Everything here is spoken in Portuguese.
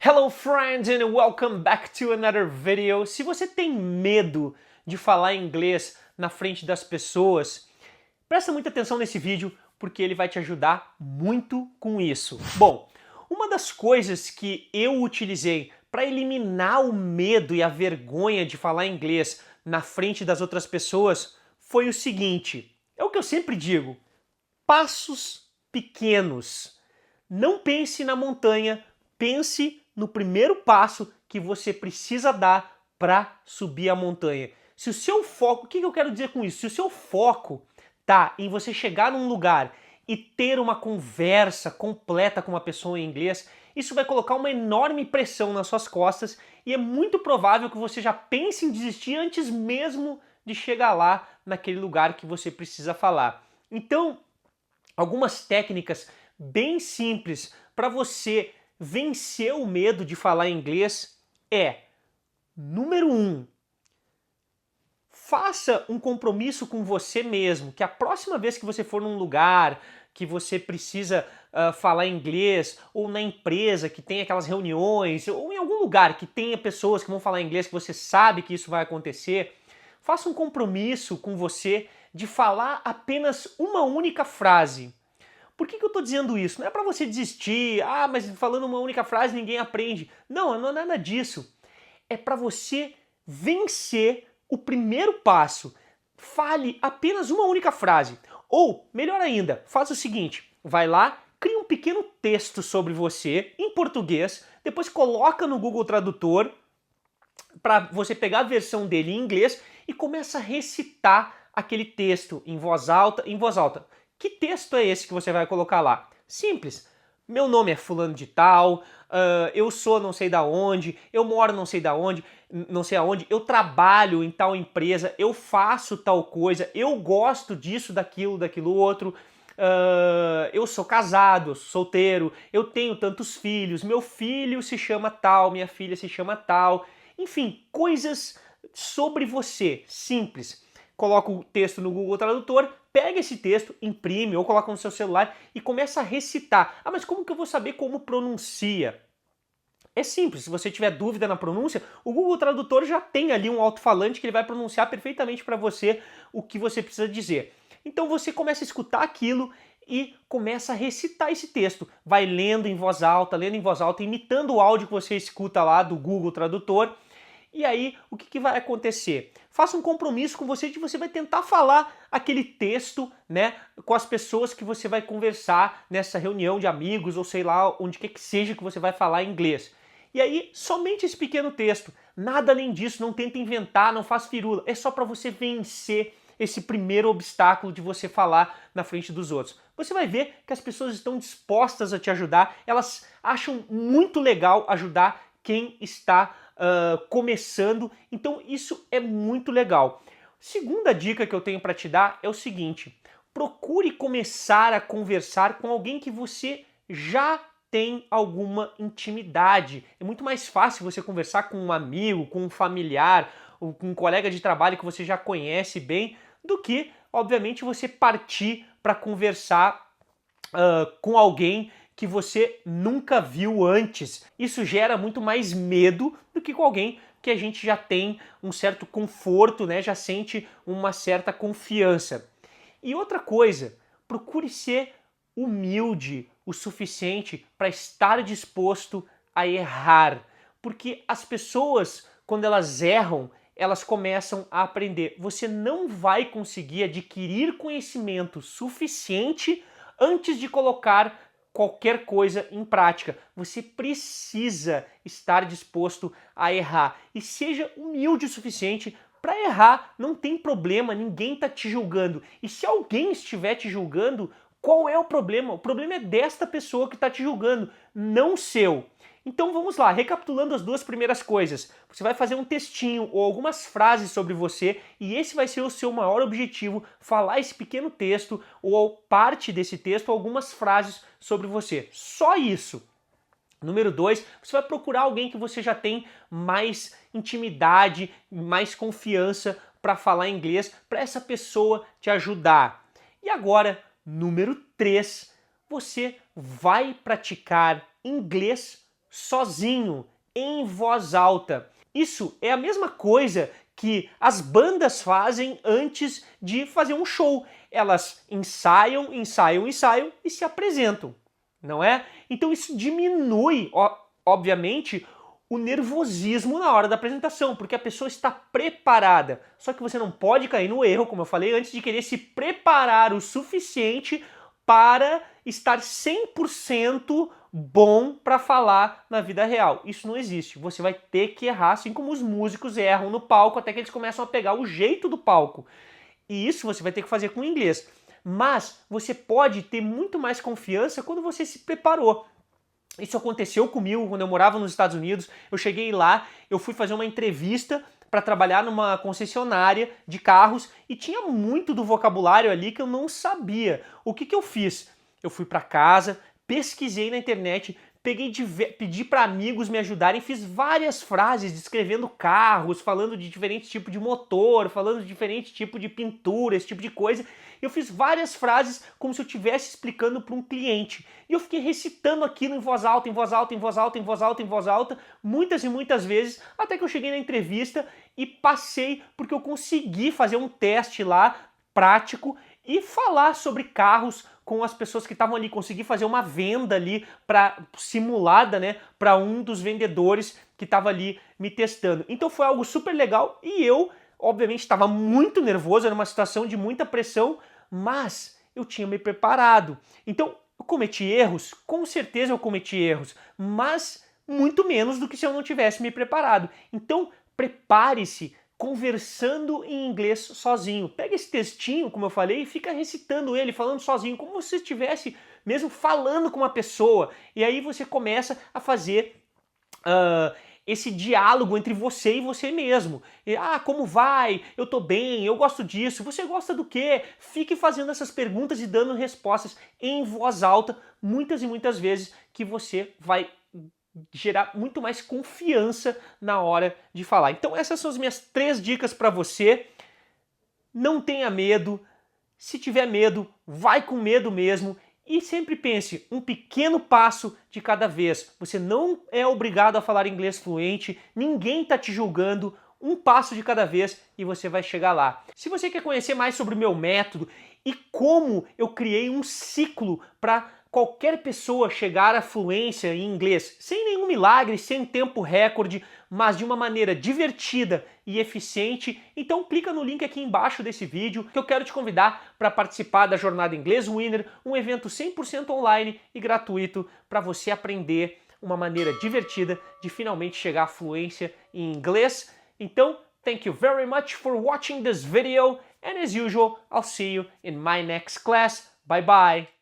Hello friends and welcome back to another video. Se você tem medo de falar inglês na frente das pessoas, presta muita atenção nesse vídeo porque ele vai te ajudar muito com isso. Bom, uma das coisas que eu utilizei para eliminar o medo e a vergonha de falar inglês na frente das outras pessoas foi o seguinte, é o que eu sempre digo, passos pequenos. Não pense na montanha, pense no primeiro passo que você precisa dar para subir a montanha. Se o seu foco, o que eu quero dizer com isso? Se o seu foco tá em você chegar num lugar e ter uma conversa completa com uma pessoa em inglês, isso vai colocar uma enorme pressão nas suas costas e é muito provável que você já pense em desistir antes mesmo de chegar lá naquele lugar que você precisa falar. Então, algumas técnicas bem simples para você vencer o medo de falar inglês é: número 1, faça um compromisso com você mesmo, que a próxima vez que você for num lugar que você precisa falar inglês, ou na empresa que tem aquelas reuniões, ou em algum lugar que tenha pessoas que vão falar inglês, que você sabe que isso vai acontecer, faça um compromisso com você de falar apenas uma única frase. Por que eu estou dizendo isso? Não é para você desistir, mas falando uma única frase ninguém aprende. Não, não é nada disso. É para você vencer o primeiro passo. Fale apenas uma única frase. Ou, melhor ainda, faça o seguinte, vai lá, cria um pequeno texto sobre você, em português, depois coloca no Google Tradutor, para você pegar a versão dele em inglês e começa a recitar aquele texto em voz alta, Que texto é esse que você vai colocar lá? Simples. Meu nome é fulano de tal, eu sou não sei da onde, eu moro não sei aonde, eu trabalho em tal empresa, eu faço tal coisa, eu gosto disso, daquilo outro, eu sou casado, eu sou solteiro, eu tenho tantos filhos, meu filho se chama tal, minha filha se chama tal, enfim, coisas sobre você, simples. Coloca o texto no Google Tradutor, pega esse texto, imprime ou coloca no seu celular e começa a recitar. Mas como que eu vou saber como pronuncia? É simples, se você tiver dúvida na pronúncia, o Google Tradutor já tem ali um alto-falante que ele vai pronunciar perfeitamente para você o que você precisa dizer. Então você começa a escutar aquilo e começa a recitar esse texto. Vai lendo em voz alta, imitando o áudio que você escuta lá do Google Tradutor. E aí, o que vai acontecer? Faça um compromisso com você de você vai tentar falar aquele texto, né, com as pessoas que você vai conversar nessa reunião de amigos ou sei lá, onde quer que seja que você vai falar inglês. E aí, somente esse pequeno texto, nada além disso, não tenta inventar, não faz firula, é só para você vencer esse primeiro obstáculo de você falar na frente dos outros. Você vai ver que as pessoas estão dispostas a te ajudar, elas acham muito legal ajudar quem está começando, então isso é muito legal. Segunda dica que eu tenho para te dar é o seguinte, procure começar a conversar com alguém que você já tem alguma intimidade. É muito mais fácil você conversar com um amigo, com um familiar, ou com um colega de trabalho que você já conhece bem, do que, obviamente, você partir para conversar com alguém que você nunca viu antes. Isso gera muito mais medo do que com alguém que a gente já tem um certo conforto, né? Já sente uma certa confiança. E outra coisa, procure ser humilde o suficiente para estar disposto a errar. Porque as pessoas, quando elas erram, elas começam a aprender. Você não vai conseguir adquirir conhecimento suficiente antes de colocar qualquer coisa em prática. Você precisa estar disposto a errar e seja humilde o suficiente para errar. Não tem problema, ninguém está te julgando. E se alguém estiver te julgando, qual é o problema? O problema é desta pessoa que está te julgando, não seu. Então vamos lá, recapitulando as duas primeiras coisas. Você vai fazer um textinho ou algumas frases sobre você e esse vai ser o seu maior objetivo, falar esse pequeno texto ou parte desse texto, algumas frases sobre você. Só isso. Número 2, você vai procurar alguém que você já tem mais intimidade, mais confiança para falar inglês, para essa pessoa te ajudar. E agora, número 3, você vai praticar inglês sozinho, em voz alta. Isso é a mesma coisa que as bandas fazem antes de fazer um show. Elas ensaiam, ensaiam, ensaiam e se apresentam, não é? Então isso diminui, obviamente, o nervosismo na hora da apresentação, porque a pessoa está preparada. Só que você não pode cair no erro, como eu falei antes, de querer se preparar o suficiente para estar 100% bom para falar na vida real. Isso não existe. Você vai ter que errar, assim como os músicos erram no palco, até que eles começam a pegar o jeito do palco. E isso você vai ter que fazer com o inglês. Mas você pode ter muito mais confiança quando você se preparou. Isso aconteceu comigo quando eu morava nos Estados Unidos. Eu cheguei lá, eu fui fazer uma entrevista para trabalhar numa concessionária de carros e tinha muito do vocabulário ali que eu não sabia. O que eu fiz? Eu fui para casa, pesquisei na internet, pedi para amigos me ajudarem, fiz várias frases descrevendo carros, falando de diferentes tipos de motor, falando de diferentes tipos de pintura, esse tipo de coisa. Eu fiz várias frases como se eu estivesse explicando para um cliente. E eu fiquei recitando aquilo em voz alta, em voz alta, em voz alta, em voz alta, em voz alta, muitas e muitas vezes, até que eu cheguei na entrevista e passei, porque eu consegui fazer um teste lá, prático, e falar sobre carros com as pessoas que estavam ali, consegui fazer uma venda ali simulada, né, para um dos vendedores que estava ali me testando. Então foi algo super legal e eu, obviamente, estava muito nervoso, era uma situação de muita pressão, mas eu tinha me preparado. Então, eu cometi erros? Com certeza eu cometi erros, mas muito menos do que se eu não tivesse me preparado. Então, prepare-se conversando em inglês sozinho. Pega esse textinho, como eu falei, e fica recitando ele, falando sozinho, como se estivesse mesmo falando com uma pessoa. E aí você começa a fazer esse diálogo entre você e você mesmo. E, como vai? Eu tô bem, eu gosto disso. Você gosta do quê? Fique fazendo essas perguntas e dando respostas em voz alta, muitas e muitas vezes, que você vai gerar muito mais confiança na hora de falar. Então essas são as minhas 3 dicas para você. Não tenha medo. Se tiver medo, vai com medo mesmo. E sempre pense, um pequeno passo de cada vez. Você não é obrigado a falar inglês fluente, ninguém está te julgando, um passo de cada vez e você vai chegar lá. Se você quer conhecer mais sobre o meu método e como eu criei um ciclo para qualquer pessoa chegar à fluência em inglês, sem nenhum milagre, sem tempo recorde, mas de uma maneira divertida e eficiente, então clica no link aqui embaixo desse vídeo que eu quero te convidar para participar da Jornada Inglês Winner, um evento 100% online e gratuito para você aprender uma maneira divertida de finalmente chegar à fluência em inglês. Então, thank you very much for watching this video, and as usual, I'll see you in my next class. Bye bye!